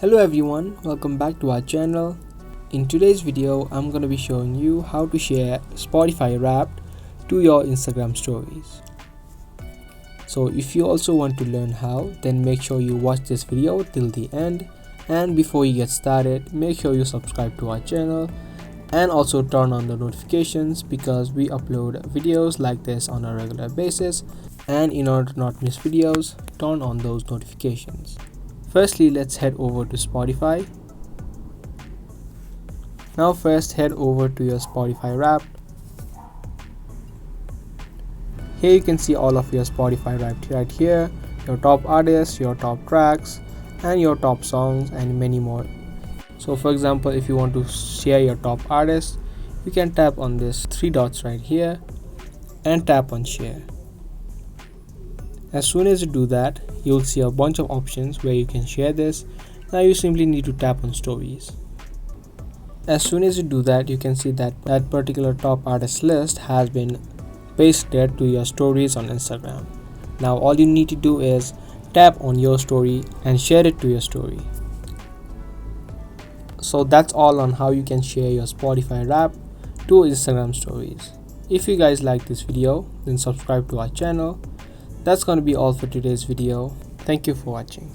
Hello everyone, welcome back to our channel. In today's video, I'm going to be showing you how to share Spotify Wrapped to your Instagram stories. So if you also want to learn how, then make sure you watch this video till the end. And before you get started, make sure you subscribe to our channel and also turn on the notifications because we upload videos like this on a regular basis. And in order to not miss videos, turn on those notifications. Firstly, let's head over to Spotify. Now first head over to your Spotify Wrapped. Here you can see all of your Spotify Wrapped right here, your top artists, your top tracks, and your top songs, and many more. So for example, if you want to share your top artists, you can tap on this three dots right here and tap on share. As soon as you do that, you'll see a bunch of options where you can share this. Now you simply need to tap on stories. As soon as you do that, you can see that that particular top artist list has been pasted to your stories on Instagram. Now all you need to do is tap on your story and share it to your story. So that's all on how you can share your Spotify Wrapped to Instagram stories. If you guys like this video, then subscribe to our channel. That's going to be all for today's video. Thank you for watching.